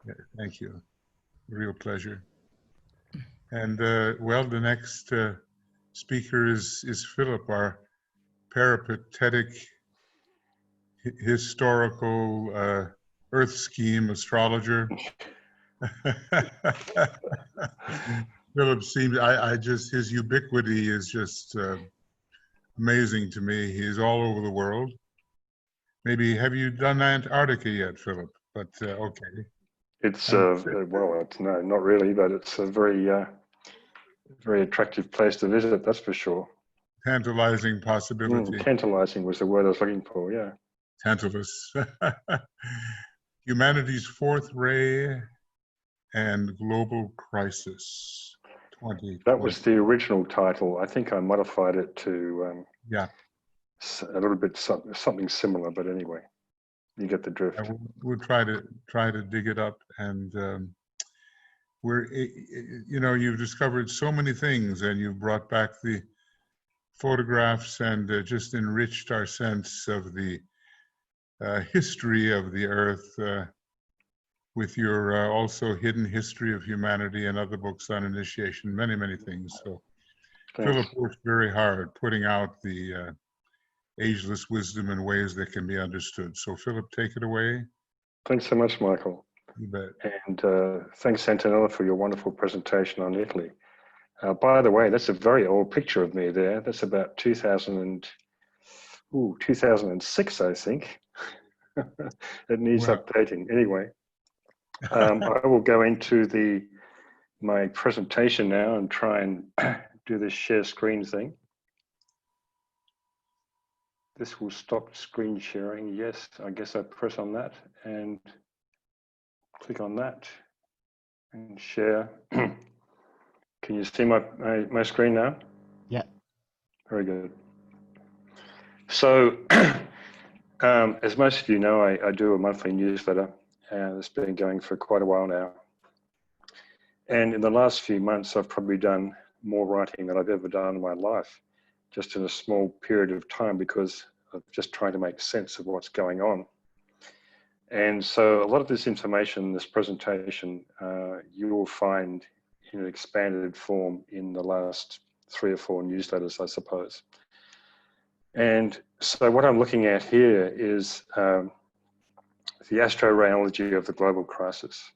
Yeah, thank you. Real pleasure. And well, the next speaker is Philip, our peripatetic historical earth scheme astrologer. Philip seems, his ubiquity is just amazing to me. He's all over the world. Maybe, have you done Antarctica yet, Philip? But okay. It's, well, it's no, not really, but it's a very attractive place to visit, that's for sure. Tantalizing possibility. Tantalizing was the word I was looking for, yeah. Tantalus. Humanity's Fourth Ray and Global Crisis 2020. That was the original title. I think I modified it to yeah, a little bit something similar, but anyway, you get the drift. We'll try to dig it up, and you've discovered so many things, and you've brought back the photographs and just enriched our sense of the history of the Earth with your also Hidden History of Humanity and other books on initiation, many things. So thanks. Philip worked very hard putting out the ageless wisdom in ways that can be understood. So Philip, take it away. Thanks so much, Michael. You bet. And thanks, Antonella, for your wonderful presentation on Italy. By the way, that's a very old picture of me there. That's about 2006, I think. It needs updating. Anyway, I will go into my presentation now and try and do this share screen thing. This will stop screen sharing. Yes, I guess I press on that and click on that and share. Can you see my screen now? Yeah. Very good. So, as most of you know, I do a monthly newsletter, and it's been going for quite a while now. And in the last few months, I've probably done more writing than I've ever done in my life, just in a small period of time, because of just trying to make sense of what's going on. And so a lot of this information, this presentation, you will find in an expanded form in the last 3 or 4 newsletters, I suppose. And so what I'm looking at here is the Astro Rayology of the global crisis.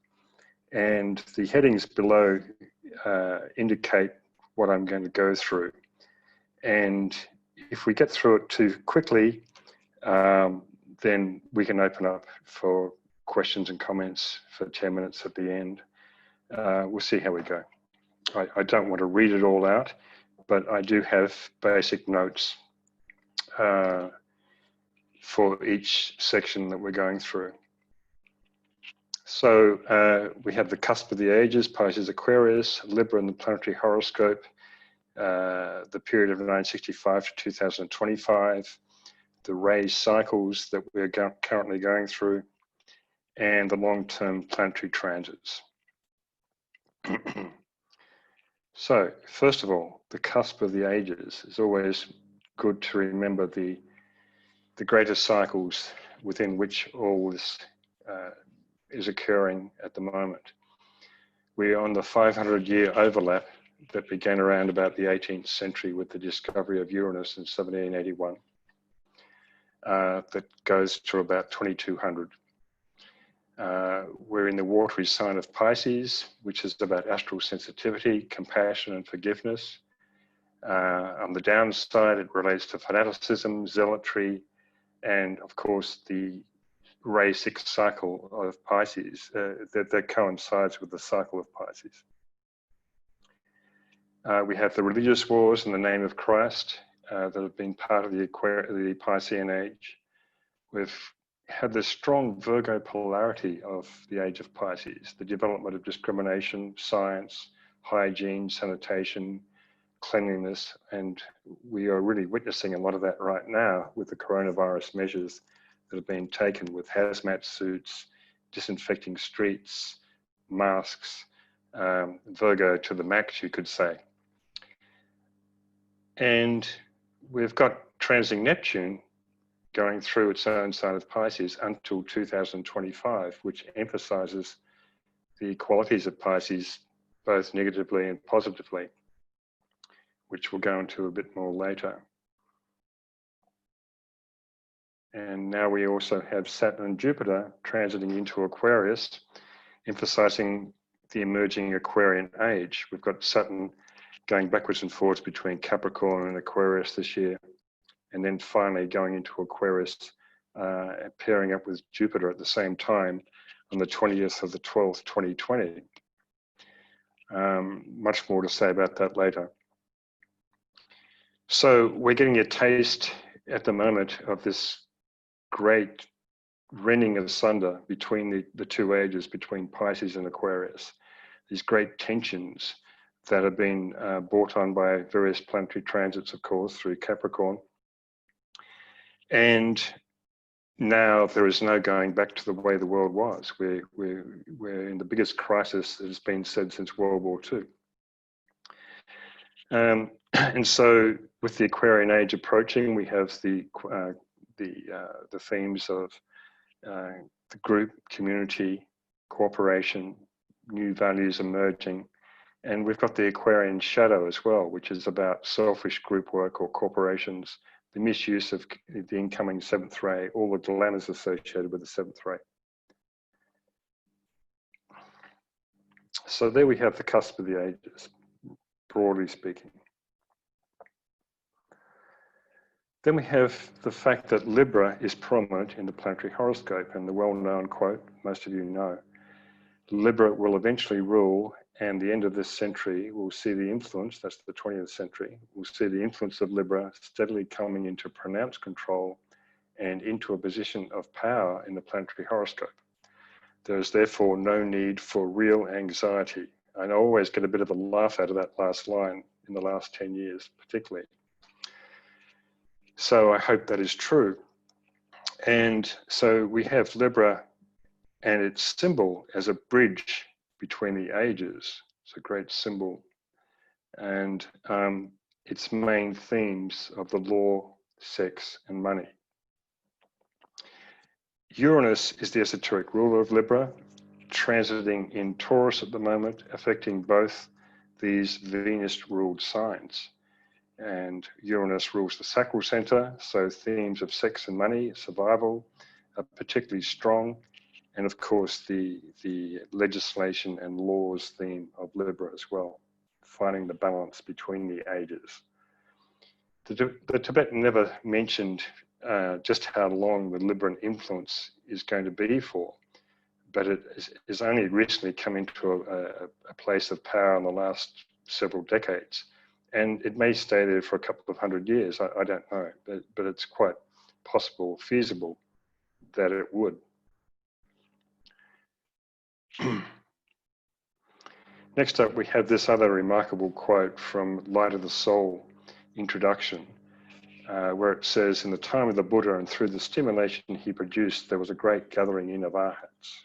And the headings below indicate what I'm going to go through. And if we get through it too quickly, then we can open up for questions and comments for 10 minutes at the end. We'll see how we go. I don't want to read it all out, but I do have basic notes for each section that we're going through. So we have the cusp of the ages, Pisces, Aquarius, Libra and the planetary horoscope, the period of 1965 to 2025, the ray cycles that we're currently going through, and the long-term planetary transits. So, first of all, the cusp of the ages is always good to remember the greater cycles within which all this is occurring at the moment. We're on the 500-year overlap that began around about the 18th century with the discovery of Uranus in 1781. That goes to about 2200. We're in the watery sign of Pisces, which is about astral sensitivity, compassion, and forgiveness. On the downside, it relates to fanaticism, zealotry, and of course the Ray 6 cycle of Pisces that coincides with the cycle of Pisces. We have the religious wars in the name of Christ that have been part of the Piscean age. We've had this strong Virgo polarity of the age of Pisces, the development of discrimination, science, hygiene, sanitation, cleanliness, and we are really witnessing a lot of that right now with the coronavirus measures that have been taken with hazmat suits, disinfecting streets, masks, Virgo to the max, you could say. And we've got transiting Neptune going through its own sign of Pisces until 2025, which emphasizes the qualities of Pisces, both negatively and positively, which we'll go into a bit more later. And now we also have Saturn and Jupiter transiting into Aquarius, emphasizing the emerging Aquarian age. We've got Saturn going backwards and forwards between Capricorn and Aquarius this year, and then finally going into Aquarius, pairing up with Jupiter at the same time on the 20th of the 12th, 2020. Much more to say about that later. So we're getting a taste at the moment of this great rending asunder between the two ages, between Pisces and Aquarius. These great tensions that have been brought on by various planetary transits, of course, through Capricorn. And now there is no going back to the way the world was. We're in the biggest crisis that has been said since World War II. And so with the Aquarian age approaching, we have the themes of the group, community, cooperation, new values emerging. And we've got the Aquarian shadow as well, which is about selfish group work or corporations, the misuse of the incoming seventh ray, all the dilemmas associated with the seventh ray. So there we have the cusp of the ages, broadly speaking. Then we have the fact that Libra is prominent in the planetary horoscope, and the well-known quote, most of you know, Libra will eventually rule, and the end of this century will see the influence, that's the 20th century, we'll see the influence of Libra steadily coming into pronounced control and into a position of power in the planetary horoscope. There is therefore no need for real anxiety. I always get a bit of a laugh out of that last line in the last 10 years, particularly. So I hope that is true. And so we have Libra and its symbol as a bridge between the ages. It's a great symbol. And its main themes of the law, sex, and money. Uranus is the esoteric ruler of Libra, transiting in Taurus at the moment, affecting both these Venus-ruled signs. And Uranus rules the sacral center, so themes of sex and money, survival, are particularly strong. And of course, the legislation and laws theme of Libra as well, finding the balance between the ages. The Tibetan never mentioned just how long the Libran influence is going to be for, but it is only recently come into a place of power in the last several decades. And it may stay there for a couple of hundred years, I don't know, but it's quite possible, feasible that it would. Next up, we have this other remarkable quote from Light of the Soul introduction, where it says, in the time of the Buddha and through the stimulation he produced, there was a great gathering in of arhats.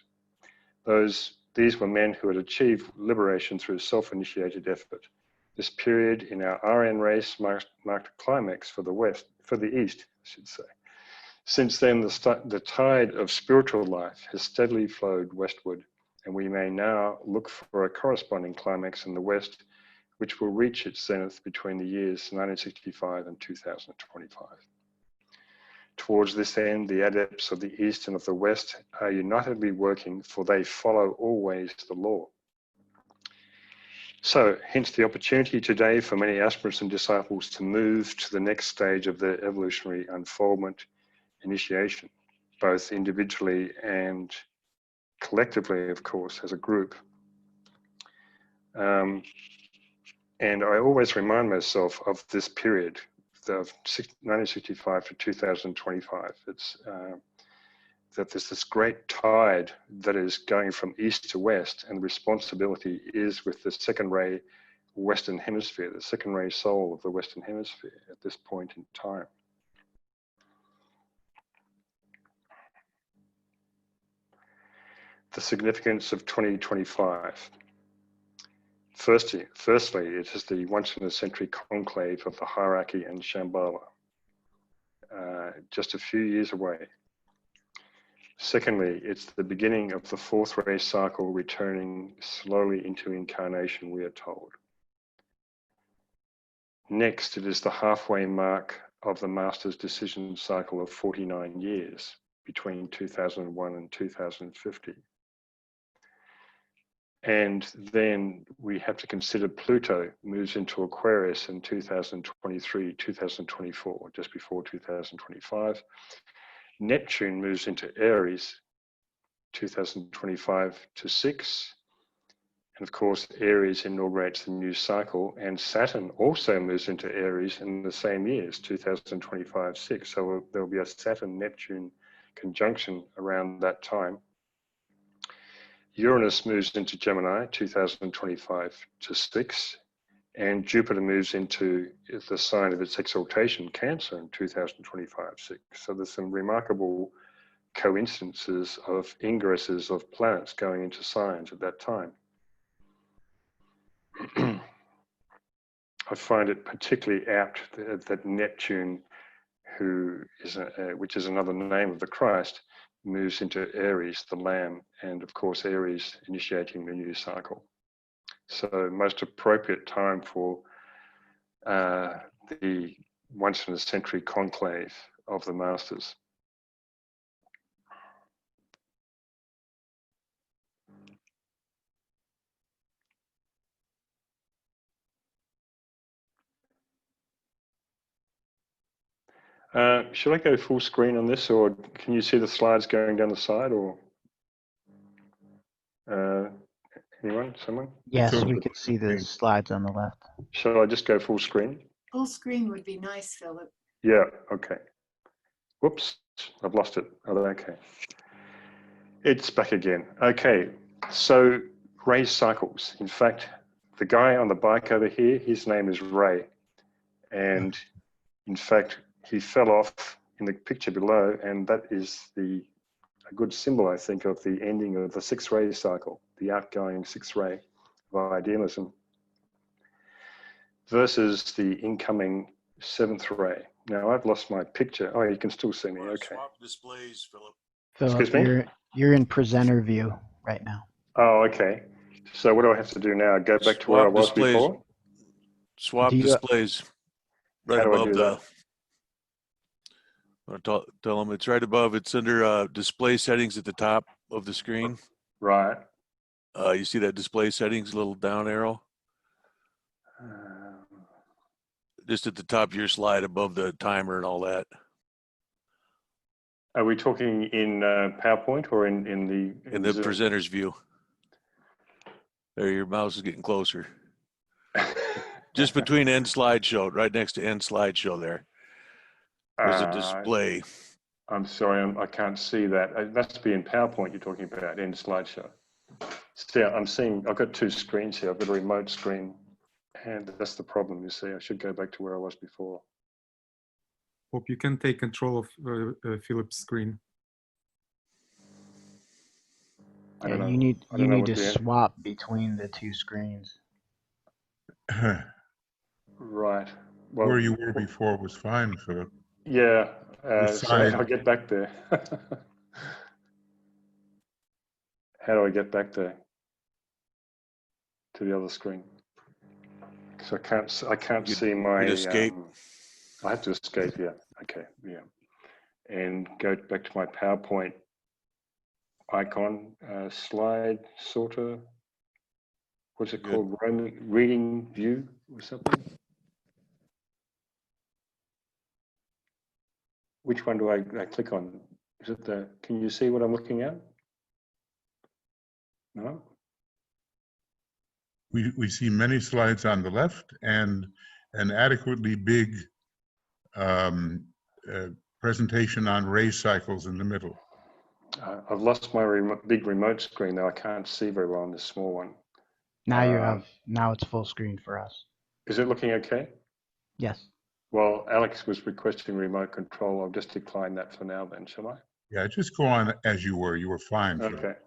These were men who had achieved liberation through self-initiated effort. This period in our Aryan race marked a climax for the East, I should say. Since then, the tide of spiritual life has steadily flowed westward, and we may now look for a corresponding climax in the West, which will reach its zenith between the years 1965 and 2025. Towards this end, the adepts of the East and of the West are unitedly working, for they follow always the law. So, hence the opportunity today for many aspirants and disciples to move to the next stage of their evolutionary unfoldment, initiation, both individually and collectively, of course, as a group. And I always remind myself of this period of 1965 to 2025. It's that there's this great tide that is going from east to west, and the responsibility is with the second ray Western Hemisphere, the second ray soul of the Western Hemisphere at this point in time. The significance of 2025. Firstly, it is the once-in-a-century conclave of the hierarchy and Shambhala, just a few years away. Secondly, it's the beginning of the fourth ray cycle returning slowly into incarnation, we are told. Next, it is the halfway mark of the Master's decision cycle of 49 years between 2001 and 2050. And then we have to consider Pluto moves into Aquarius in 2023, 2024, just before 2025. Neptune moves into Aries, 2025 to 6. And of course, Aries inaugurates the new cycle, and Saturn also moves into Aries in the same years, 2025-6. So there'll be a Saturn-Neptune conjunction around that time. Uranus moves into Gemini, 2025-6, and Jupiter moves into the sign of its exaltation, Cancer, in 2025-6. So there's some remarkable coincidences of ingresses of planets going into signs at that time. I find it particularly apt that Neptune, which is another name of the Christ, moves into Aries, the Lamb, and of course Aries initiating the new cycle. So most appropriate time for the once in a century conclave of the Masters. Should I go full screen on this, or can you see the slides going down the side, or anyone, someone? Yes, we could see the slides on the left. Shall I just go full screen? Full screen would be nice, Philip. Yeah, okay. Whoops, I've lost it. Oh, okay. It's back again. Okay, so Ray cycles. In fact, the guy on the bike over here, his name is Ray. And in fact, he fell off in the picture below, and that is a good symbol, I think, of the ending of the 6 ray cycle, the outgoing 6 ray of idealism, versus the incoming 7th ray. Now I've lost my picture. Oh, you can still see me. Okay. Swap displays, Philip. Excuse me? You're in presenter view right now. Oh, okay. So what do I have to do now? Go back to where I was before? Swap displays. Right How do I above do that? Tell them it's right above. It's under display settings at the top of the screen. Right. You see that display settings little down arrow? Just at the top of your slide above the timer and all that. Are we talking in PowerPoint or in the Zoom? presenter's view. There, your mouse is getting closer. Just between end slideshow, right next to end slideshow there. There's a display. I'm sorry, I can't see that. It must be in PowerPoint you're talking about, end slideshow. See, I've got 2 screens here. I've got a remote screen, and that's the problem, you see. I should go back to where I was before. Hope you can take control of Philip's screen. Yeah, you need to swap between the 2 screens. Right. Well, where you were before was fine, Philip. Yeah. So how do I get back there? How do I get back there to the other screen? So I can't see my. Escape. I have to escape. Yeah. Okay. Yeah. And go back to my PowerPoint icon slide sorter. What's it called? Reading view or something? Which one do I click on? Is it can you see what I'm looking at? No? We see many slides on the left and an adequately big presentation on ray cycles in the middle. I've lost my big remote screen though. I can't see very well on this small one. Now now it's full screen for us. Is it looking okay? Yes. Well, Alex was requesting remote control. I'll just decline that for now then, shall I? Yeah, just go on as you were. You were fine. Okay. Philip.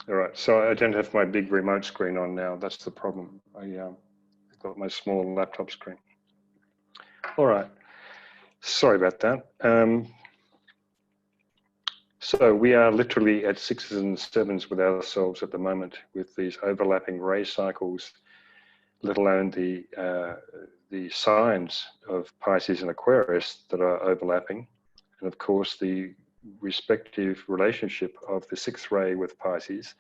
All right. So I don't have my big remote screen on now. That's the problem. I've got my small laptop screen. All right. Sorry about that. So we are literally at 6s and 7s with ourselves at the moment, with these overlapping ray cycles, let alone the signs of Pisces and Aquarius that are overlapping, and of course the respective relationship of the 6th ray with Pisces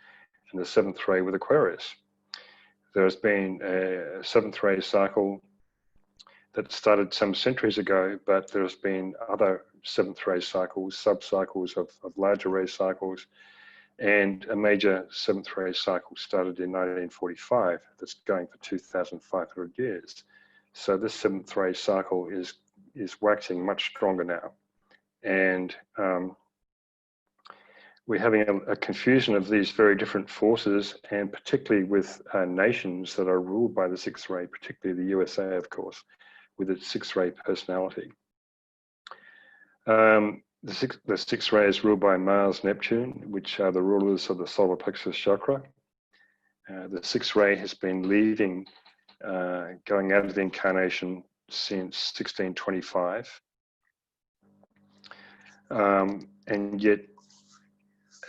and the 7th ray with Aquarius. There has been a 7th ray cycle that started some centuries ago, but there's been other 7th ray cycles, sub-cycles of larger ray cycles, and a major 7th ray cycle started in 1945 that's going for 2,500 years. So this 7th ray cycle is waxing much stronger now. And we're having a confusion of these very different forces, and particularly with nations that are ruled by the 6th ray, particularly the USA, of course, with its 6th ray personality. The 6th ray is ruled by Mars, Neptune, which are the rulers of the solar plexus chakra. The 6th ray has been leaving, going out of the incarnation since 1625. And yet,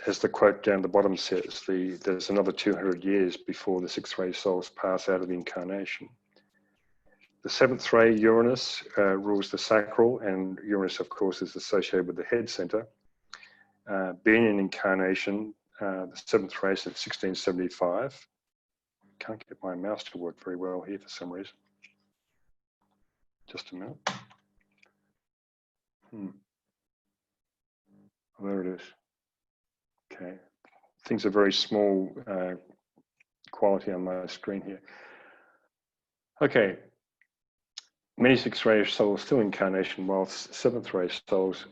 as the quote down the bottom says, there's another 200 years before the 6th ray souls pass out of the incarnation. The 7th ray, Uranus, rules the sacral, and Uranus, of course, is associated with the head center. Being in incarnation, the 7th ray since 1675. Can't get my mouse to work very well here for some reason. Just a minute. Oh, there it is. Okay. Things are very small quality on my screen here. Okay. Many 6th ray souls still in incarnation, while 7th ray souls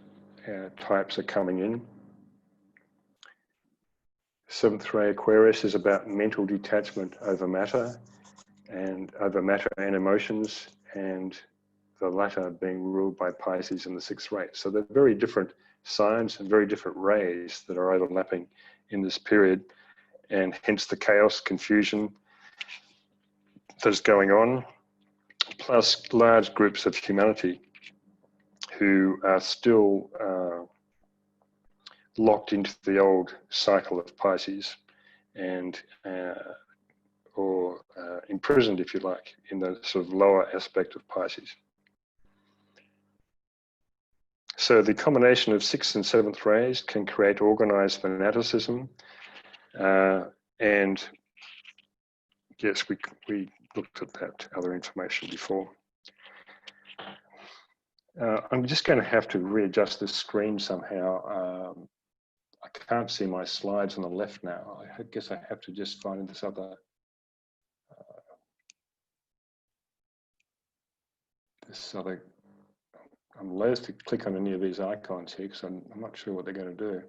types are coming in. 7th ray Aquarius is about mental detachment over matter and emotions, and the latter being ruled by Pisces in the 6th ray. So they're very different signs and very different rays that are overlapping in this period, and hence the chaos, confusion that's going on, plus large groups of humanity who are still locked into the old cycle of Pisces and or imprisoned, if you like, in the sort of lower aspect of Pisces. So the combination of 6th and 7th rays can create organized fanaticism, and yes, we looked at that other information before. I'm just going to have to readjust this screen somehow. I can't see my slides on the left now. I guess I have to just find this other I'm loath to click on any of these icons here because I'm not sure what they're going to do.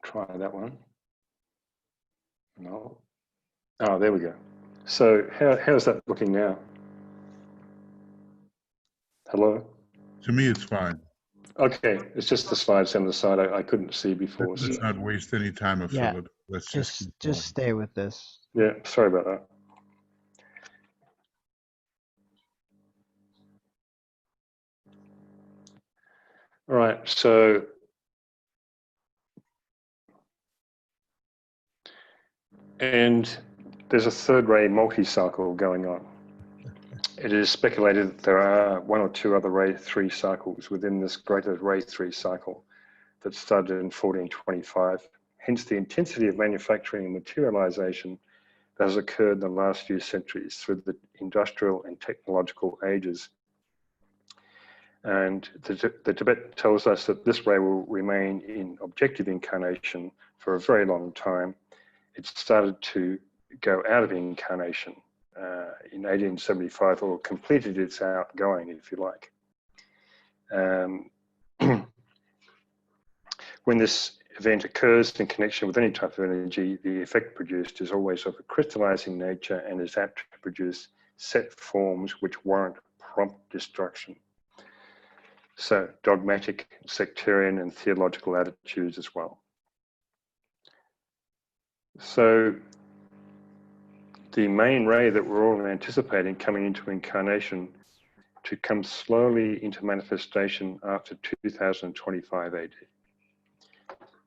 Try that one. No. Oh, there we go. So how's that looking now? Hello? To me, it's fine. Okay, it's just the slides on the side I couldn't see before. Let's not waste any time of Philip. Let's just stay with this. Yeah, sorry about that. All right, so and there's a 3rd ray multi-cycle going on. It is speculated that there are 1 or 2 other ray 3 cycles within this greater ray 3 cycle that started in 1425. Hence the intensity of manufacturing and materialization that has occurred in the last few centuries through the industrial and technological ages. And the Tibet tells us that this ray will remain in objective incarnation for a very long time. It started to go out of incarnation in 1875, or completed its outgoing, if you like. When this event occurs in connection with any type of energy, the effect produced is always of a crystallizing nature and is apt to produce set forms which warrant prompt destruction. So dogmatic, sectarian, and theological attitudes as well. So the main ray that we're all anticipating coming into incarnation to come slowly into manifestation after 2025 AD.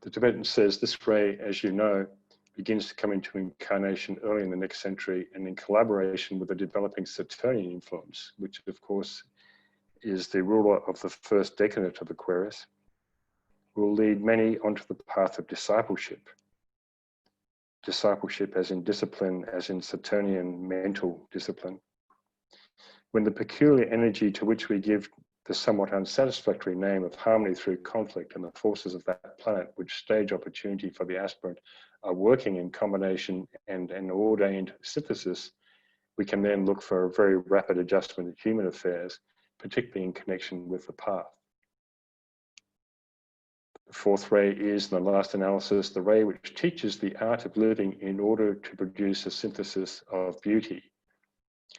The Tibetan says this ray, as you know, begins to come into incarnation early in the next century and in collaboration with the developing Saturnian influence, which of course is the ruler of the first decadent of Aquarius, will lead many onto the path of discipleship. Discipleship as in discipline, as in Saturnian mental discipline. When the peculiar energy to which we give the somewhat unsatisfactory name of harmony through conflict and the forces of that planet, which stage opportunity for the aspirant, are working in combination and an ordained synthesis, we can then look for a very rapid adjustment in human affairs, particularly in connection with the path. The fourth ray is, in the last analysis, the ray which teaches the art of living in order to produce a synthesis of beauty.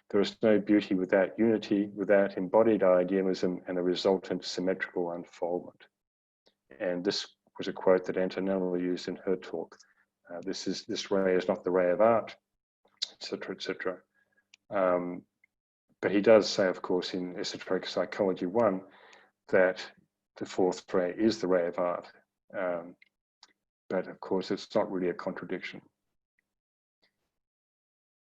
There is no beauty without unity, without embodied idealism and a resultant symmetrical unfoldment. And this was a quote that Antonella used in her talk. This ray is not the ray of art, etc., etc. But he does say, of course, in Esoteric Psychology 1, that the fourth ray is the ray of art. But of course, it's not really a contradiction.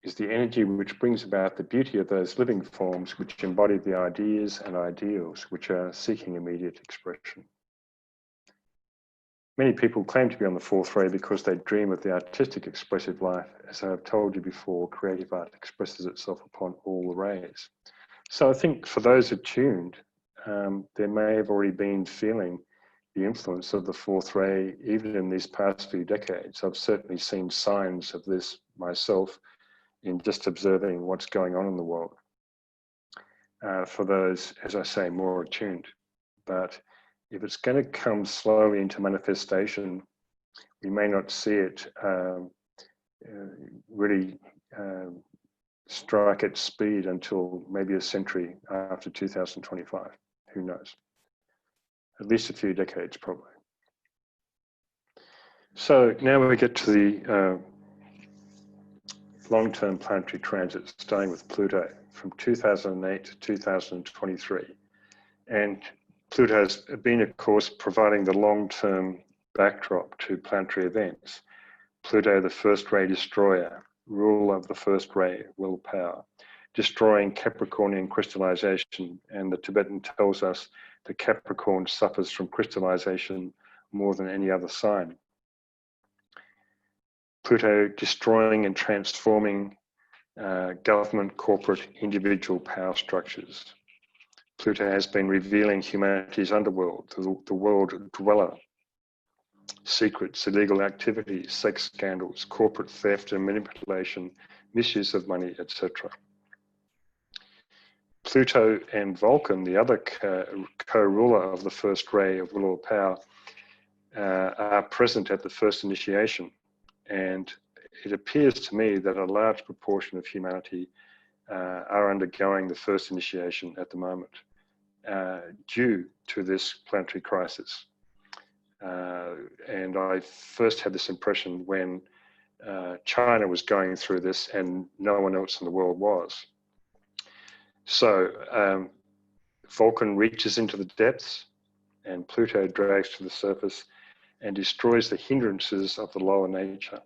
Is the energy which brings about the beauty of those living forms which embody the ideas and ideals which are seeking immediate expression. Many people claim to be on the fourth ray because they dream of the artistic expressive life. As I have told you before, creative art expresses itself upon all the rays. So I think for those attuned, there may have already been feeling the influence of the fourth ray, even in these past few decades. I've certainly seen signs of this myself in just observing what's going on in the world. For those, as I say, more attuned. But if it's going to come slowly into manifestation, we may not see it really strike its speed until maybe a century after 2025. Who knows? At least a few decades, probably. So now we get to the long-term planetary transits, starting with Pluto from 2008 to 2023. And Pluto has been, of course, providing the long-term backdrop to planetary events. Pluto, the first ray destroyer, ruler of the first ray, willpower, destroying Capricornian crystallization. And the Tibetan tells us that Capricorn suffers from crystallization more than any other sign. Pluto destroying and transforming government, corporate, individual power structures. Pluto has been revealing humanity's underworld, the world dweller, secrets, illegal activities, sex scandals, corporate theft and manipulation, misuse of money, etc. Pluto and Vulcan, the other co-ruler of the first ray of will or power, are present at the first initiation. And it appears to me that a large proportion of humanity are undergoing the first initiation at the moment due to this planetary crisis. And I first had this impression when China was going through this and no one else in the world was. So Vulcan reaches into the depths and Pluto drags to the surface and destroys the hindrances of the lower nature.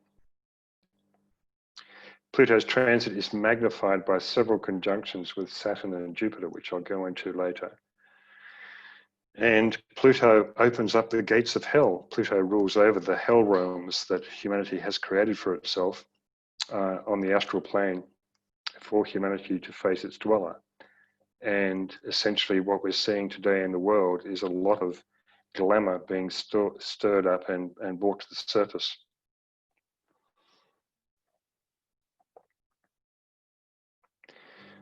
Pluto's transit is magnified by several conjunctions with Saturn and Jupiter, which I'll go into later. And Pluto opens up the gates of hell. Pluto rules over the hell realms that humanity has created for itself on the astral plane for humanity to face its dweller. And essentially what we're seeing today in the world is a lot of glamour being stirred up and brought to the surface.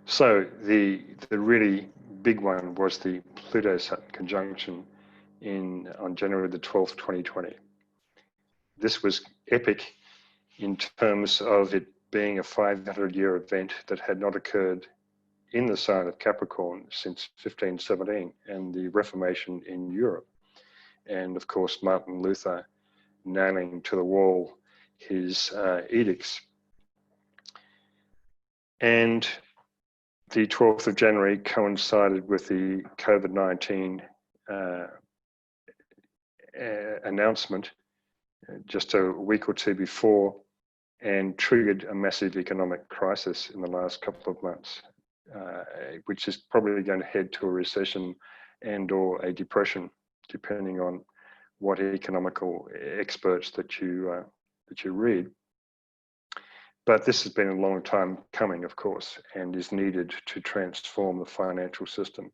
So the really big one was the Pluto-Saturn conjunction on January the 12th, 2020. This was epic in terms of it being a 500-year event that had not occurred in the sign of Capricorn since 1517 and the Reformation in Europe. And of course, Martin Luther nailing to the wall his edicts. And the 12th of January coincided with the COVID-19 announcement just a week or two before, and triggered a massive economic crisis in the last couple of months, which is probably going to head to a recession and or a depression, depending on what economical experts that you read. But this has been a long time coming, of course, and is needed to transform the financial system.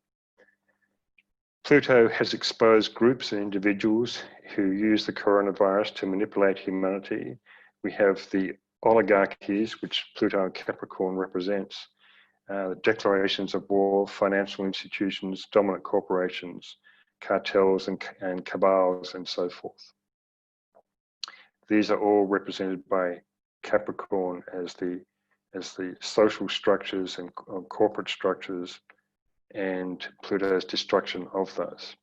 Pluto has exposed groups and individuals who use the coronavirus to manipulate humanity. We have the oligarchies, which Pluto and Capricorn represents, declarations of war, financial institutions, dominant corporations, cartels and cabals, and so forth. These are all represented by Capricorn as the social structures and corporate structures, and Pluto's destruction of those.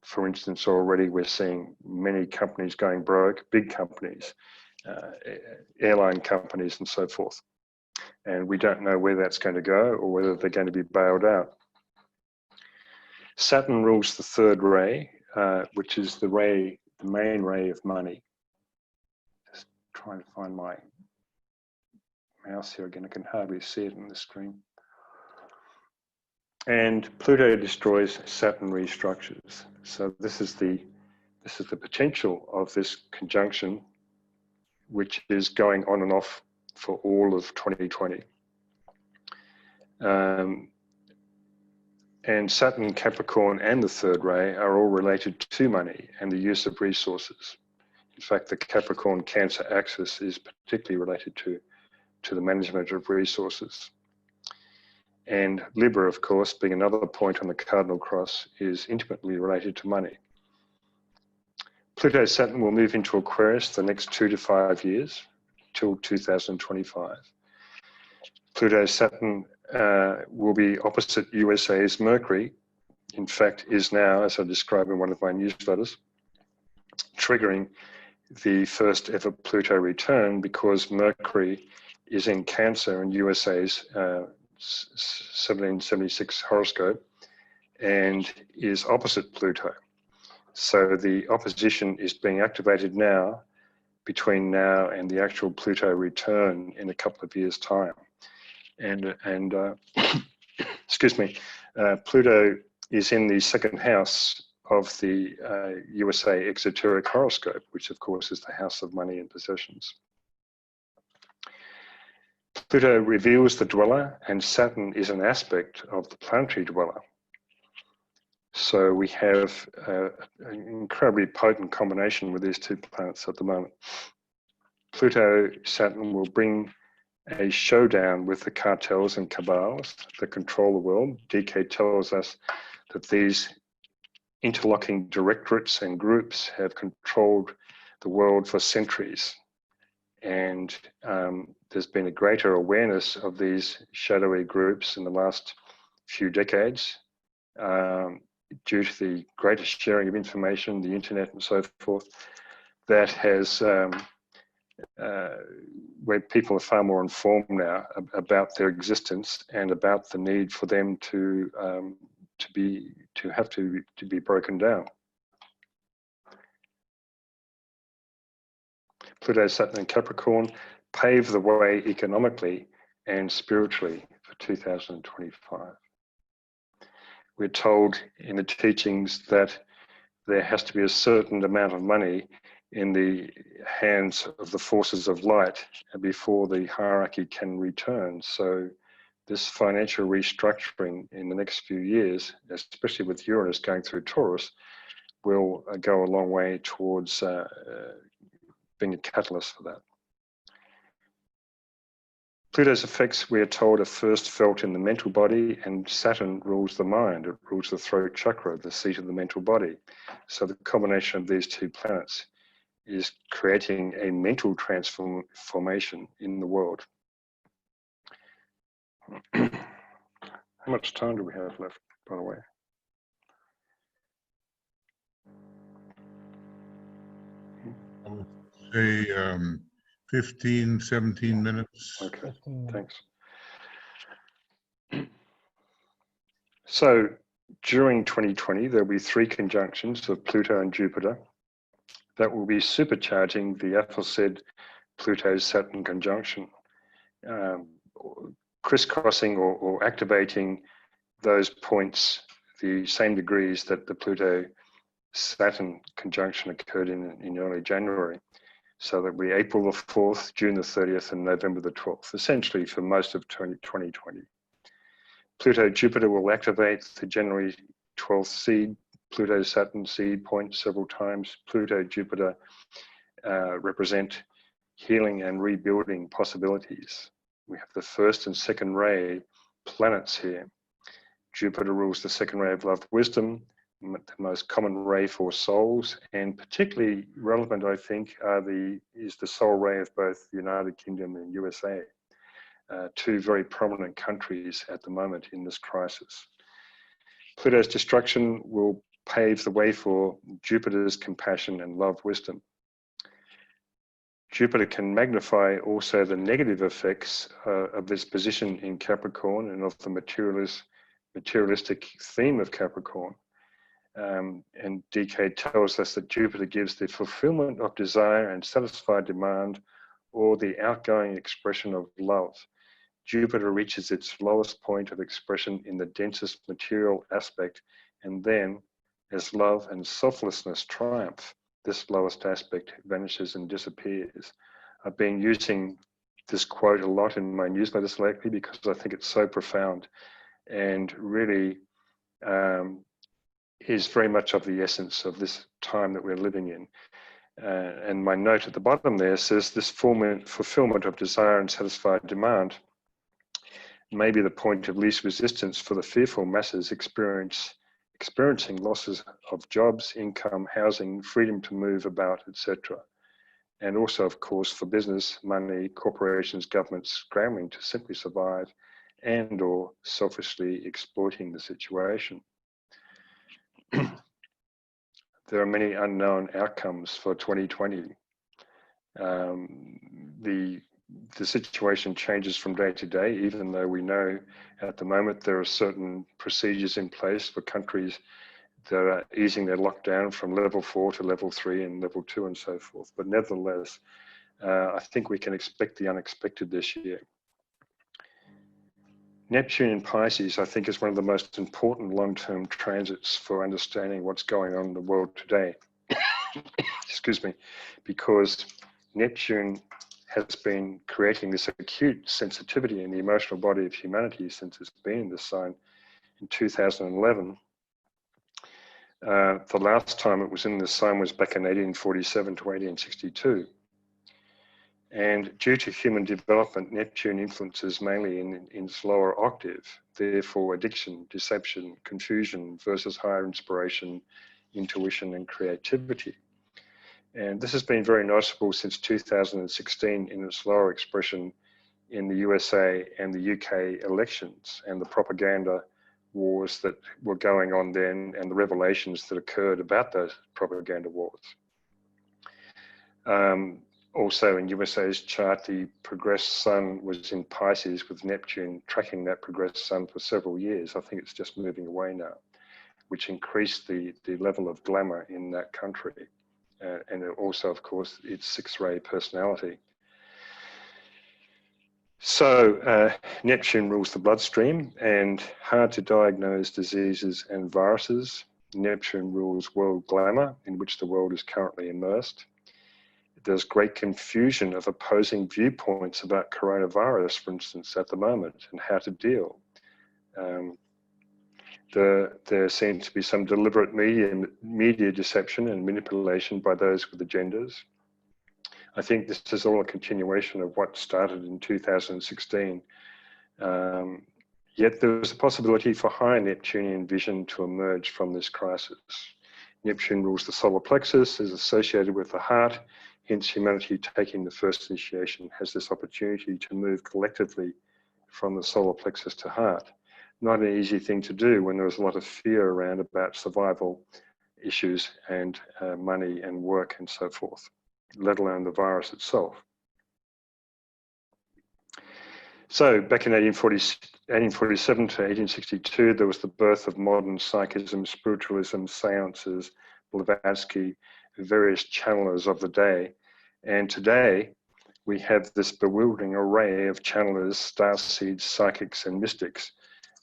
For instance, already we're seeing many companies going broke, big companies, airline companies and so forth. And we don't know where that's going to go or whether they're going to be bailed out. Saturn rules the third ray, which is the main ray of money. Just trying to find my mouse here again. I can hardly see it on the screen. And Pluto destroys Saturn restructures. So this is the potential of this conjunction, which is going on and off for all of 2020. And Saturn, Capricorn, and the third ray are all related to money and the use of resources. In fact, the Capricorn Cancer axis is particularly related to the management of resources. And Libra, of course, being another point on the cardinal cross, is intimately related to money. Pluto Saturn will move into Aquarius the next 2 to 5 years, till 2025. Pluto Saturn will be opposite USA's Mercury. In fact, is now, as I describe in one of my newsletters, triggering the first ever Pluto return, because Mercury is in Cancer in USA's 1776 horoscope and is opposite Pluto. So the opposition is being activated now, between now and the actual Pluto return in a couple of years' time. And excuse me, Pluto is in the second house of the USA exoteric horoscope, which of course is the house of money and possessions. Pluto reveals the dweller, and Saturn is an aspect of the planetary dweller. So we have an incredibly potent combination with these two planets at the moment. Pluto Saturn will bring a showdown with the cartels and cabals that control the world. DK tells us that these interlocking directorates and groups have controlled the world for centuries. And there's been a greater awareness of these shadowy groups in the last few decades due to the greater sharing of information, the internet and so forth, that has, where people are far more informed now about their existence and about the need for them to be broken down. Pluto, Saturn and Capricorn pave the way economically and spiritually for 2025. We're told in the teachings that there has to be a certain amount of money in the hands of the forces of light before the hierarchy can return. So this financial restructuring in the next few years, especially with Uranus going through Taurus, will go a long way towards being a catalyst for that. Pluto's effects, we are told, are first felt in the mental body, and Saturn rules the mind. It rules the throat chakra, the seat of the mental body. So the combination of these two planets is creating a mental transformation in the world. How much time do we have left, by the way? Say 15, 17 minutes. Okay, thanks. So during 2020, there'll be 3 conjunctions of Pluto and Jupiter that will be supercharging the aforesaid Pluto-Saturn conjunction, crisscrossing or activating those points, the same degrees that the Pluto-Saturn conjunction occurred in early January. So that we April the 4th, June the 30th, and November the 12th, essentially for most of 2020. Pluto-Jupiter will activate the January 12th seed, Pluto-Saturn seed point several times. Pluto-Jupiter represent healing and rebuilding possibilities. We have the first and second ray planets here. Jupiter rules the second ray of love, wisdom, the most common ray for souls, and particularly relevant, I think, is the soul ray of both the United Kingdom and USA, 2 very prominent countries at the moment in this crisis. Pluto's destruction will pave the way for Jupiter's compassion and love wisdom. Jupiter can magnify also the negative effects of this position in Capricorn and of the materialistic theme of Capricorn. And DK tells us that Jupiter gives the fulfillment of desire and satisfied demand, or the outgoing expression of love. Jupiter reaches its lowest point of expression in the densest material aspect, and then, as love and selflessness triumph, this lowest aspect vanishes and disappears. I've been using this quote a lot in my newsletters lately because I think it's so profound and really is very much of the essence of this time that we're living in. And my note at the bottom there says this fulfillment of desire and satisfied demand may be the point of least resistance for the fearful masses experiencing losses of jobs, income, housing, freedom to move about, etc. And also, of course, for business, money, corporations, governments scrambling to simply survive and or selfishly exploiting the situation. There are many unknown outcomes for 2020. The situation changes from day to day, even though we know at the moment there are certain procedures in place for countries that are easing their lockdown from level 4 to level 3 and level 2 and so forth. But nevertheless, I think we can expect the unexpected this year. Neptune in Pisces, I think, is one of the most important long-term transits for understanding what's going on in the world today. Excuse me, because Neptune has been creating this acute sensitivity in the emotional body of humanity since it's been in this sign in 2011. The last time it was in this sign was back in 1847 to 1862. And due to human development, Neptune influences mainly in its lower octave, therefore addiction, deception, confusion versus higher inspiration, intuition, and creativity. And this has been very noticeable since 2016 in its lower expression in the USA and the UK elections and the propaganda wars that were going on then and the revelations that occurred about those propaganda wars. Also in USA's chart, the progressed sun was in Pisces with Neptune tracking that progressed sun for several years. I think it's just moving away now, which increased the level of glamour in that country. And also, of course, its six-ray personality. So Neptune rules the bloodstream and hard to diagnose diseases and viruses. Neptune rules world glamour, in which the world is currently immersed. There's great confusion of opposing viewpoints about coronavirus, for instance, at the moment, and how to deal. There seems to be some deliberate media deception and manipulation by those with agendas. I think this is all a continuation of what started in 2016. Yet there is a possibility for higher Neptunian vision to emerge from this crisis. Neptune rules the solar plexus, is associated with the heart, hence humanity taking the first initiation has this opportunity to move collectively from the solar plexus to heart. Not an easy thing to do when there's a lot of fear around about survival issues and money and work and so forth, let alone the virus itself. So back in 1847 to 1862, there was the birth of modern psychism, spiritualism, seances, Blavatsky, various channelers of the day. And today we have this bewildering array of channelers, starseeds, psychics, and mystics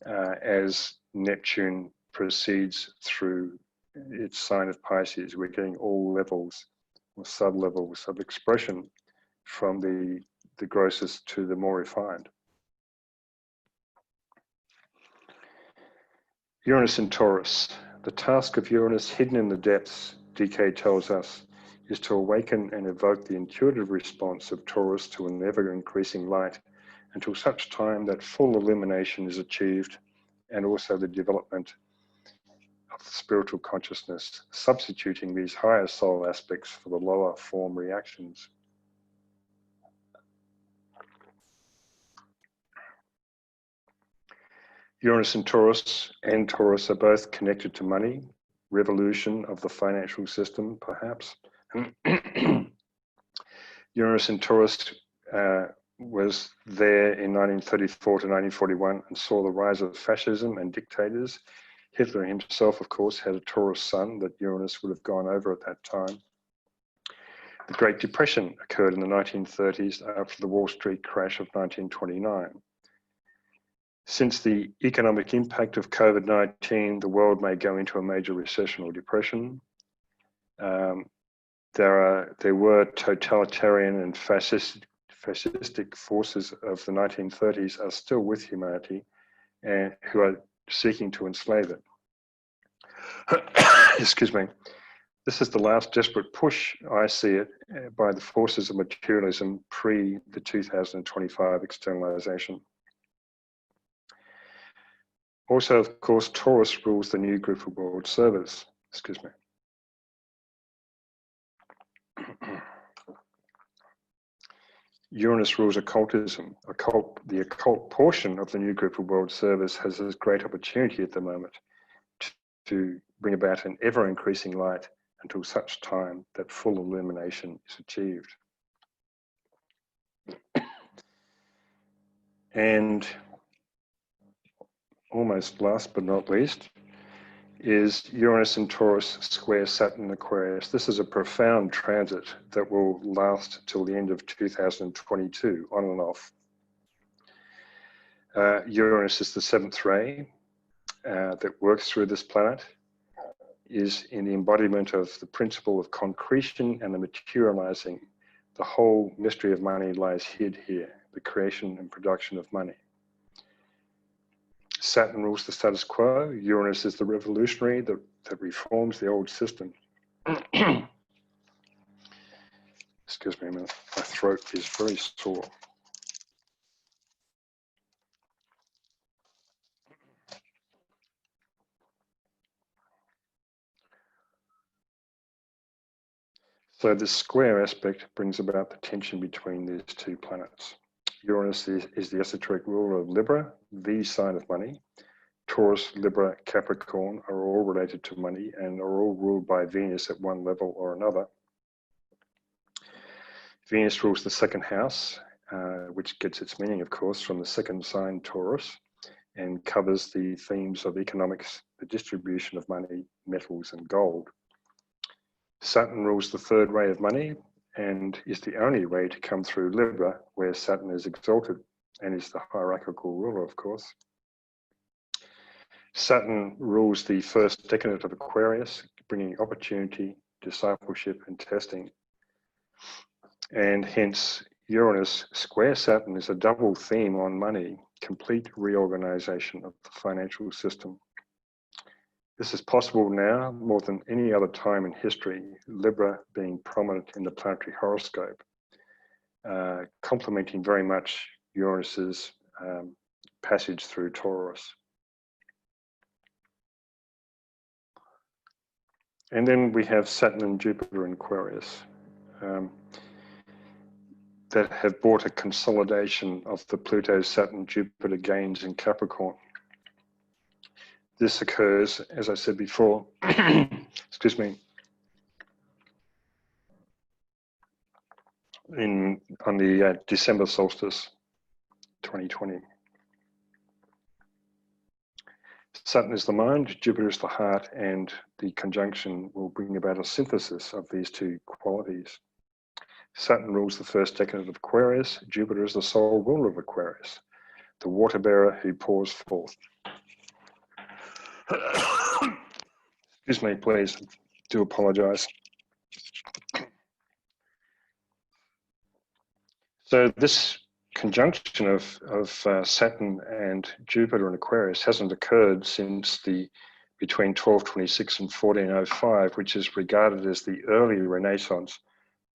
as Neptune proceeds through its sign of Pisces. We're getting all levels or sub-levels of expression from the grossest to the more refined. Uranus and Taurus. The task of Uranus, hidden in the depths, DK tells us, is to awaken and evoke the intuitive response of Taurus to an ever-increasing light until such time that full illumination is achieved, and also the development of the spiritual consciousness, substituting these higher soul aspects for the lower form reactions. Uranus and Taurus are both connected to money, revolution of the financial system, perhaps. Uranus and Taurus was there in 1934 to 1941 and saw the rise of fascism and dictators. Hitler himself, of course, had a Taurus sun that Uranus would have gone over at that time. The Great Depression occurred in the 1930s after the Wall Street crash of 1929. Since the economic impact of COVID-19, the world may go into a major recession or depression. There were totalitarian and fascistic forces of the 1930s are still with humanity and who are seeking to enslave it. Excuse me. This is the last desperate push, I see it, by the forces of materialism pre the 2025 externalization. Also, of course, Taurus rules the new group of world servers. Excuse me. Uranus rules occultism. The occult portion of the new group of world servers has a great opportunity at the moment to bring about an ever-increasing light until such time that full illumination is achieved. And almost last but not least is Uranus and Taurus square Saturn and Aquarius. This is a profound transit that will last till the end of 2022, on and off. Uranus is the seventh ray that works through this planet, is in the embodiment of the principle of concretion and the materializing. The whole mystery of money lies hid here, the creation and production of money. Saturn rules the status quo. Uranus is the revolutionary that reforms the old system. Excuse me a minute, my throat is very sore. So this square aspect brings about the tension between these two planets. Uranus is the esoteric ruler of Libra, the sign of money. Taurus, Libra, Capricorn are all related to money and are all ruled by Venus at one level or another. Venus rules the second house, which gets its meaning, of course, from the second sign, Taurus, and covers the themes of economics, the distribution of money, metals, and gold. Saturn rules the third ray of money and is the only ray to come through Libra, where Saturn is exalted and is the hierarchical ruler, of course. Saturn rules the first decade of Aquarius, bringing opportunity, discipleship, and testing. And hence, Uranus square Saturn is a double theme on money, complete reorganization of the financial system. This is possible now more than any other time in history, Libra being prominent in the planetary horoscope, complementing very much Uranus's passage through Taurus. And then we have Saturn and Jupiter in Aquarius that have brought a consolidation of the Pluto, Saturn, Jupiter gains in Capricorn. This occurs, as I said before, excuse me, on the December solstice. 2020. Saturn is the mind, Jupiter is the heart, and the conjunction will bring about a synthesis of these two qualities. Saturn rules the first decade of Aquarius. Jupiter is the sole ruler of Aquarius, the water bearer who pours forth. Excuse me, please. Do apologize. So this conjunction of Saturn and Jupiter in Aquarius hasn't occurred since between 1226 and 1405, which is regarded as the early Renaissance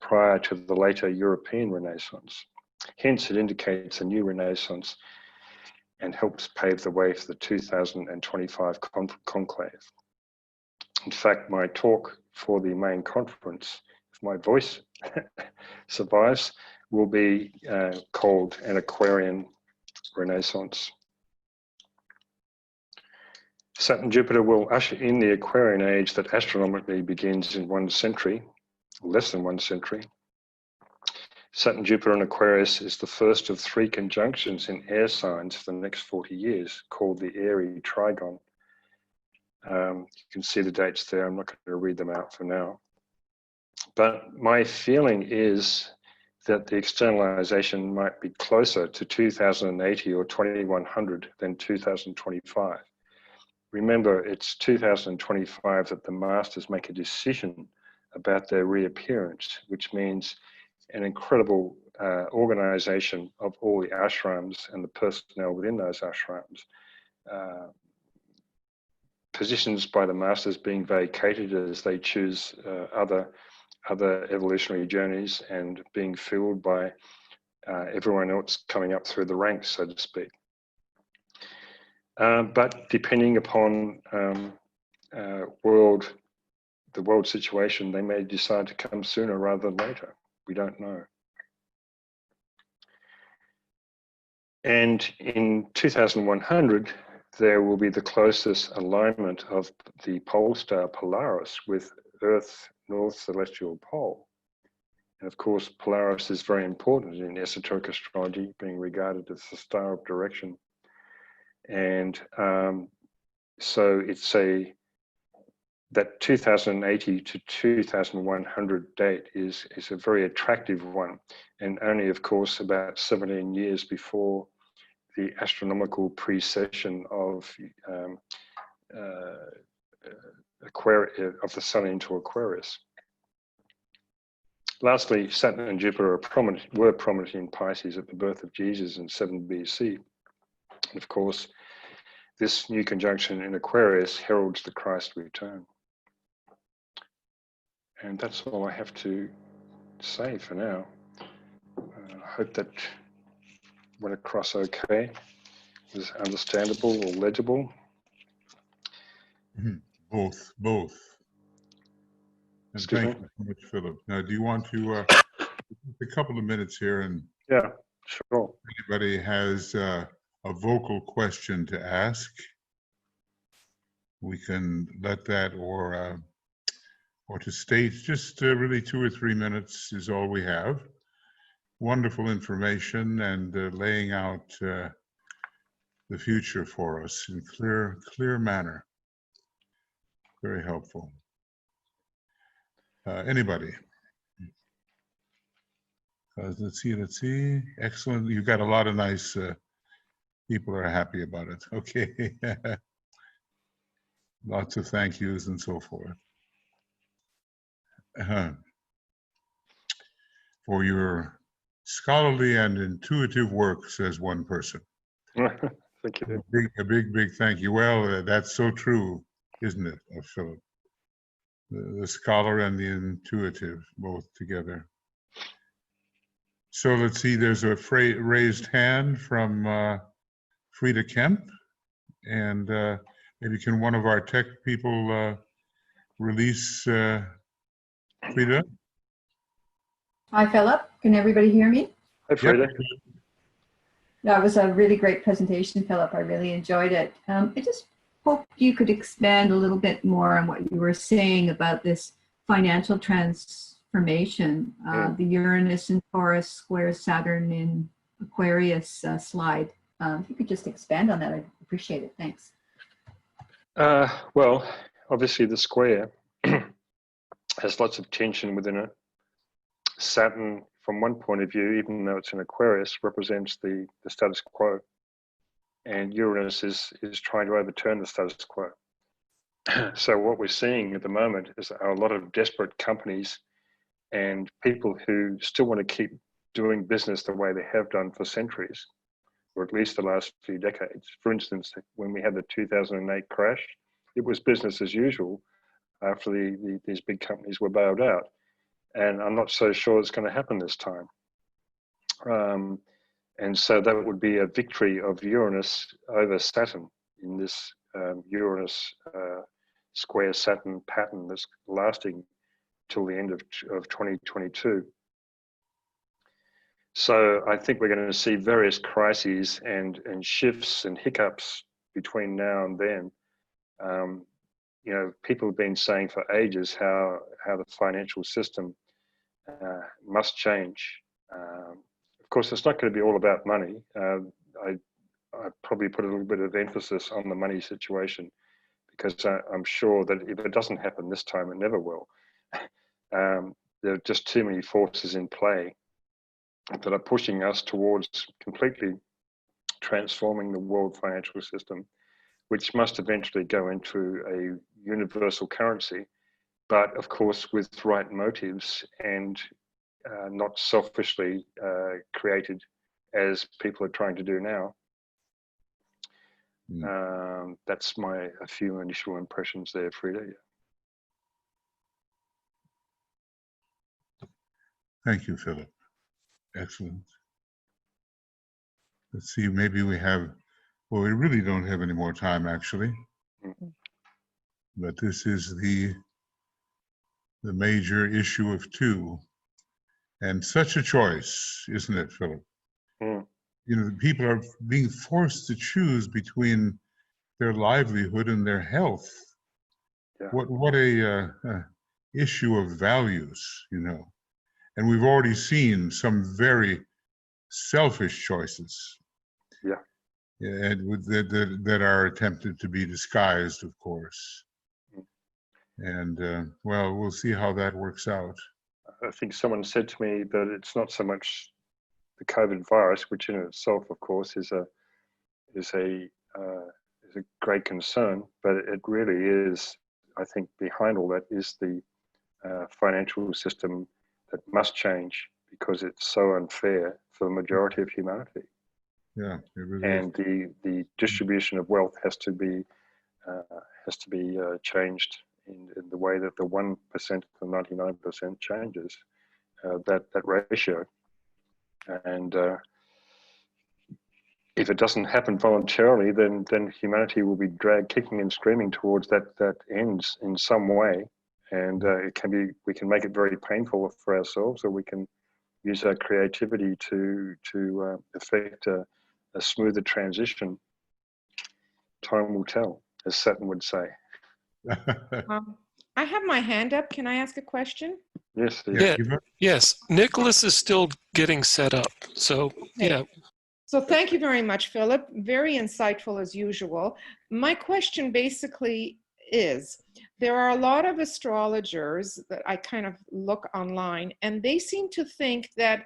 prior to the later European Renaissance. Hence, it indicates a new Renaissance and helps pave the way for the 2025 conclave. In fact, my talk for the main conference, if my voice survives, will be called An Aquarian Renaissance. Saturn Jupiter will usher in the Aquarian age that astronomically begins in 1 century, less than 1 century. Saturn Jupiter in Aquarius is the first of 3 conjunctions in air signs for the next 40 years, called the Airy Trigon. You can see the dates there. I'm not going to read them out for now. But my feeling is that the externalization might be closer to 2080 or 2100 than 2025. Remember, it's 2025 that the masters make a decision about their reappearance, which means an incredible organization of all the ashrams and the personnel within those ashrams. Positions by the masters being vacated as they choose other evolutionary journeys and being filled by everyone else coming up through the ranks, so to speak. But depending upon the world situation, they may decide to come sooner rather than later. We don't know. And in 2100, there will be the closest alignment of the pole star Polaris with Earth's north celestial pole. And of course, Polaris is very important in esoteric astrology, being regarded as the star of direction. And so it's that 2080 to 2100 date is a very attractive one, and only, of course, about 17 years before the astronomical precession of the Sun into Aquarius. Lastly, Saturn and Jupiter were prominent in Pisces at the birth of Jesus in 7 BC. And of course, this new conjunction in Aquarius heralds the Christ return. And that's all I have to say for now. I hope that went across okay, was understandable or legible. Both. And thank you so much, Philip. Now, do you want to a couple of minutes here, and yeah, sure. If anybody has a vocal question to ask, we can let that, or to state just really 2 or 3 minutes is all we have. Wonderful information and laying out the future for us in clear manner. Very helpful. Anybody? Let's see. Excellent. You've got a lot of nice people are happy about it. Okay. Lots of thank yous and so forth. For your scholarly and intuitive work, says one person. Thank you. A big thank you. Well, that's so true, isn't it, Philip? The scholar and the intuitive both together. So let's see, there's a raised hand from Frida Kemp, and maybe can one of our tech people release Frida? Hi, Philip. Can everybody hear me? Hi, Frida. Yep. That was a really great presentation, Philip. I really enjoyed it. I just hope you could expand a little bit more on what you were saying about this financial transformation. The Uranus in Taurus squares Saturn in Aquarius slide. If you could just expand on that, I'd appreciate it. Thanks. Well, obviously the square has lots of tension within it. Saturn, from one point of view, even though it's in Aquarius, represents the status quo. And Uranus is trying to overturn the status quo. So what we're seeing at the moment is a lot of desperate companies and people who still want to keep doing business the way they have done for centuries, or at least the last few decades. For instance, when we had the 2008 crash, it was business as usual after these big companies were bailed out. And I'm not so sure it's going to happen this time. And so that would be a victory of Uranus over Saturn in this Uranus square Saturn pattern that's lasting till the end of 2022. So I think we're going to see various crises and shifts and hiccups between now and then. You know, people have been saying for ages how the financial system must change. Of course, it's not going to be all about money. I probably put a little bit of emphasis on the money situation because I'm sure that if it doesn't happen this time, it never will. There are just too many forces in play that are pushing us towards completely transforming the world financial system, which must eventually go into a universal currency, but of course with right motives and not selfishly created as people are trying to do now. That's a few initial impressions there, Frida. Thank you, Philip. Excellent. Let's see, maybe we really don't have any more time actually. But this is the major issue of two. And such a choice, isn't it, Philip? You know, people are being forced to choose between their livelihood and their health. Yeah. What a issue of values, you know. And we've already seen some very selfish choices. Yeah. And that are attempted to be disguised, of course. And well, we'll see how that works out. I think someone said to me that it's not so much the COVID virus, which in itself, of course, is a great concern, but it really is. I think behind all that is the financial system that must change because it's so unfair for the majority of humanity. Yeah, it really and is. The distribution of wealth has to be changed in the way that the 1% to the 99% changes that ratio. And if it doesn't happen voluntarily, then humanity will be dragged kicking and screaming towards that ends in some way. And we can make it very painful for ourselves, or we can use our creativity to effect a smoother transition. Time will tell, as Saturn would say. I have my hand up. Can I ask a question? Yes. Yes. Nicholas is still getting set up. So, yeah. So thank you very much, Philip. Very insightful as usual. My question basically is, there are a lot of astrologers that I kind of look online, and they seem to think that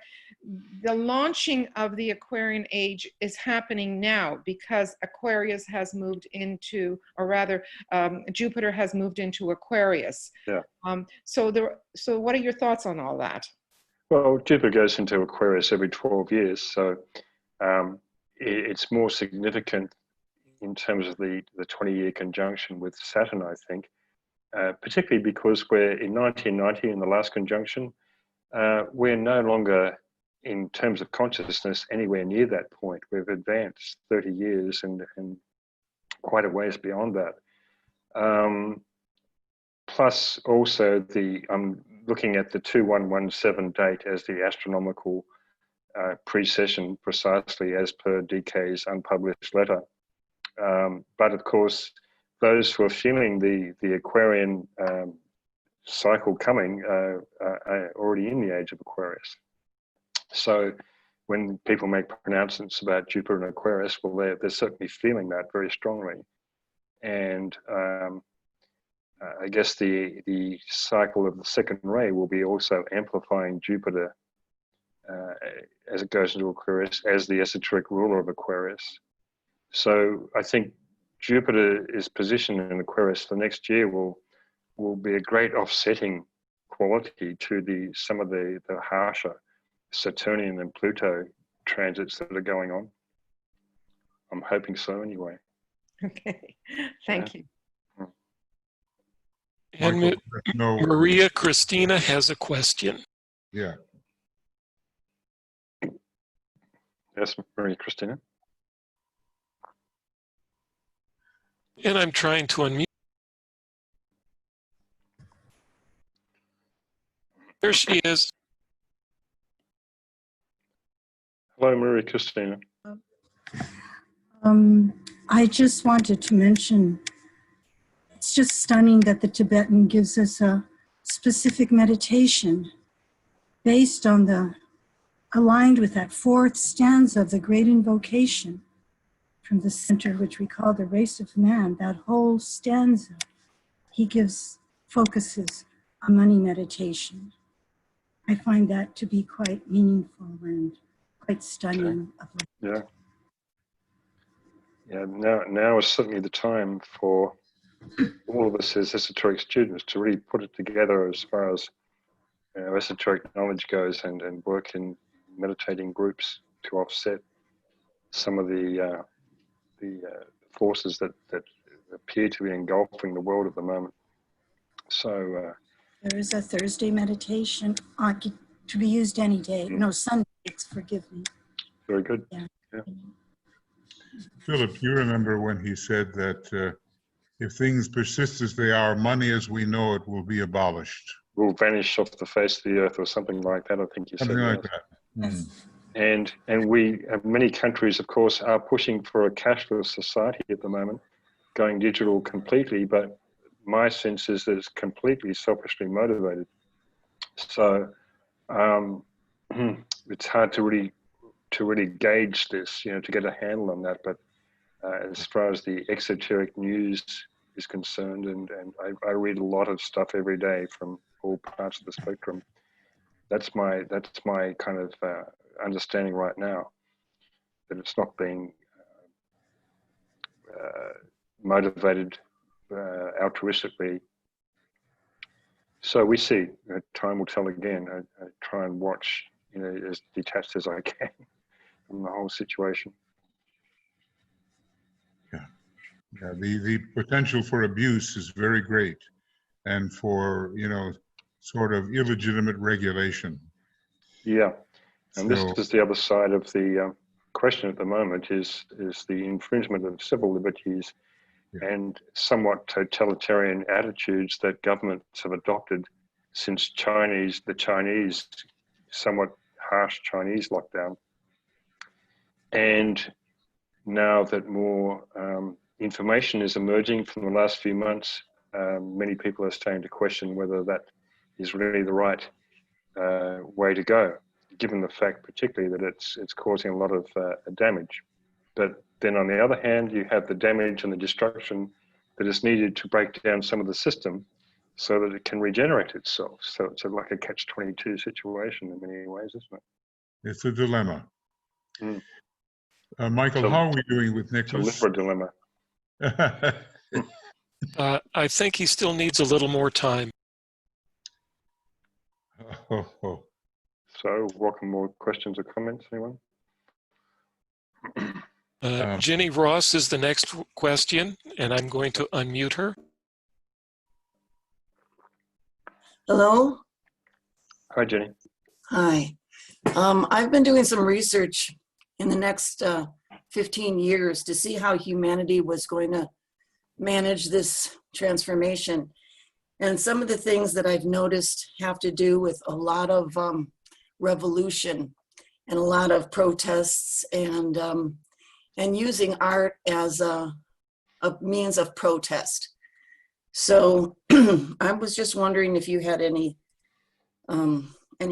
the launching of the Aquarian age is happening now because Aquarius has moved into, or rather, Jupiter has moved into Aquarius. Yeah. So what are your thoughts on all that? Well, Jupiter goes into Aquarius every 12 years, so it's more significant in terms of the 20-year conjunction with Saturn, I think, particularly because we're in 1990 in the last conjunction. We're no longer, in terms of consciousness, anywhere near that point. We've advanced 30 years and quite a ways beyond that. Plus also I'm looking at the 2117 date as the astronomical precession, precisely as per DK's unpublished letter. But of course, those who are feeling the Aquarian cycle coming are already in the age of Aquarius. So when people make pronouncements about Jupiter and Aquarius, well, they're certainly feeling that very strongly. And I guess the cycle of the second ray will be also amplifying Jupiter as it goes into Aquarius as the esoteric ruler of Aquarius. So I think Jupiter is positioned in Aquarius for next year will be a great offsetting quality to some of the harsher Saturnian and Pluto transits that are going on. I'm hoping so anyway. Okay, thank you. And Michael, Maria Christina has a question. Yeah. Yes, Maria Christina. And I'm trying to unmute. There she is. Hello, Maria Christina. I just wanted to mention, it's just stunning that the Tibetan gives us a specific meditation based on aligned with that fourth stanza of the great invocation from the center, which we call the race of man. That whole stanza, he focuses on money meditation. I find that to be quite meaningful and quite stunning. Okay. Yeah. Now is certainly the time for all of us as esoteric students to really put it together as far as esoteric knowledge goes and work in meditating groups to offset some of the forces that appear to be engulfing the world at the moment. So there is a Thursday meditation to be used any day. No, Sundays, forgive me. Very good. Yeah. Philip, you remember when he said that if things persist as they are, money as we know it will be abolished. Will vanish off the face of the earth or something like that, I think you said. Something like that. Yes. And many countries, of course, are pushing for a cashless society at the moment, going digital completely, but my sense is that it's completely selfishly motivated. So it's hard to really gauge this, to get a handle on that. But as far as the exoteric news is concerned, and I read a lot of stuff every day from all parts of the spectrum. That's my kind of understanding right now, that it's not being motivated altruistically. So we see. Time will tell again. I try and watch, as detached as I can from the whole situation. Yeah, the potential for abuse is very great, and for sort of illegitimate regulation. Yeah, and So, this is the other side of the question at the moment is the infringement of civil liberties and somewhat totalitarian attitudes that governments have adopted since the Chinese somewhat harsh Chinese lockdown, and now that more information is emerging from the last few months, many people are starting to question whether that is really the right way to go, given the fact particularly that it's causing a lot of damage. But then on the other hand, you have the damage and the destruction that is needed to break down some of the system so that it can regenerate itself. So it's like a catch-22 situation in many ways, isn't it? it's a dilemma. Michael, how are we doing with Nicholas? It's a liver dilemma. I think he still needs a little more time. So, welcome more questions or comments, anyone? Jenny Ross is the next question, and I'm going to unmute her. Hello? Hi, Jenny. Hi. I've been doing some research in the next 15 years to see how humanity was going to manage this transformation. And some of the things that I've noticed have to do with a lot of revolution and a lot of protests and using art as a means of protest. So I was just wondering if you had any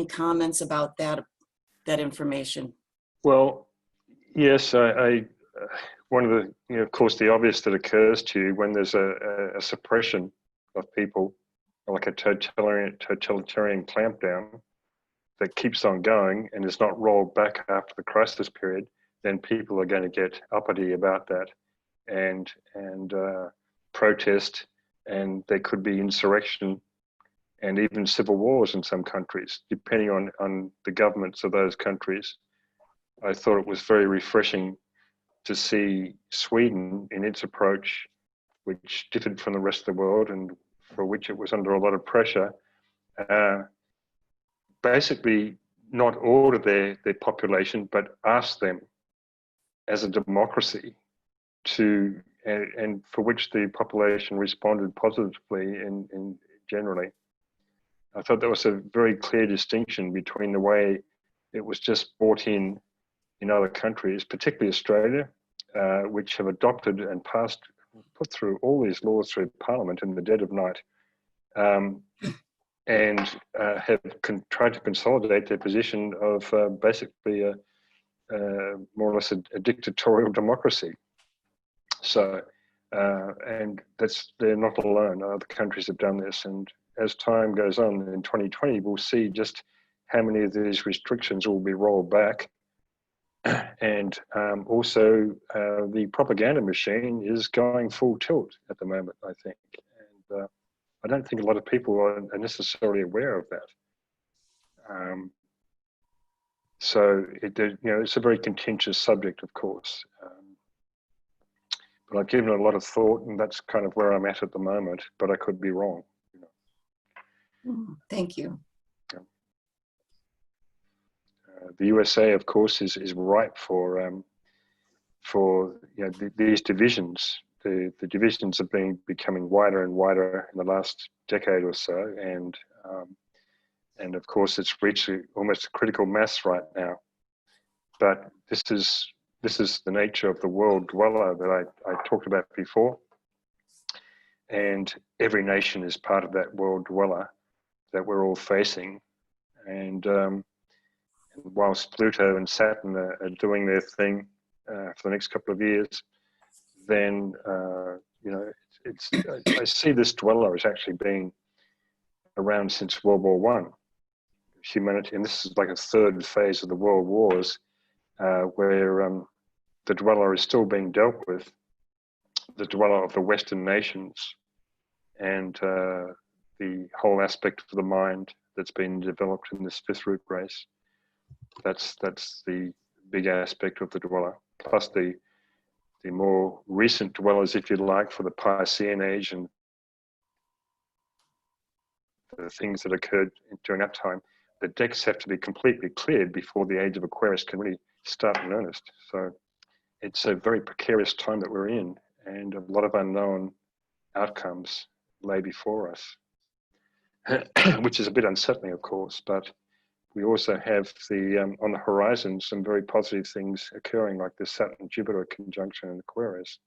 comments about that information. Well, yes, one of the, of course, the obvious that occurs to you when there's a suppression of people, like a totalitarian clampdown that keeps on going and is not rolled back after the crisis period, then people are going to get uppity about that and protest, and there could be insurrection and even civil wars in some countries, depending on the governments of those countries. I thought it was very refreshing to see Sweden in its approach, which differed from the rest of the world and for which it was under a lot of pressure, basically not order their population, but ask them as a democracy to, and for which the population responded positively in generally. I thought there was a very clear distinction between the way it was just brought in other countries, particularly Australia, which have adopted and put through all these laws through Parliament in the dead of night, and have tried to consolidate their position of basically more or less a dictatorial democracy. So, and they're not alone. Other countries have done this, and as time goes on in 2020, we'll see just how many of these restrictions will be rolled back. And also the propaganda machine is going full tilt at the moment, I think. And I don't think a lot of people are necessarily aware of that. So it's a very contentious subject, of course. But I've given it a lot of thought, and that's kind of where I'm at the moment, but I could be wrong. Thank you. The USA, of course, is ripe for these divisions. The divisions have been becoming wider and wider in the last decade or so, and of course, it's reached almost a critical mass right now. But this is the nature of the world dweller that I talked about before, and every nation is part of that world dweller that we're all facing. And whilst Pluto and Saturn are doing their thing for the next couple of years, then I see this dweller as actually being around since World War One. Humanity, and this is like a third phase of the world wars, where the dweller is still being dealt with, the dweller of the Western nations, and the whole aspect of the mind that's been developed in this fifth root race. That's the big aspect of the dweller, plus the more recent dwellers, if you like, for the Piscean age and the things that occurred during that time. The decks have to be completely cleared before the age of Aquarius can really start in earnest. So it's a very precarious time that we're in, and a lot of unknown outcomes lay before us, which is a bit unsettling, of course, but we also have on the horizon some very positive things occurring, like the Saturn-Jupiter conjunction in Aquarius.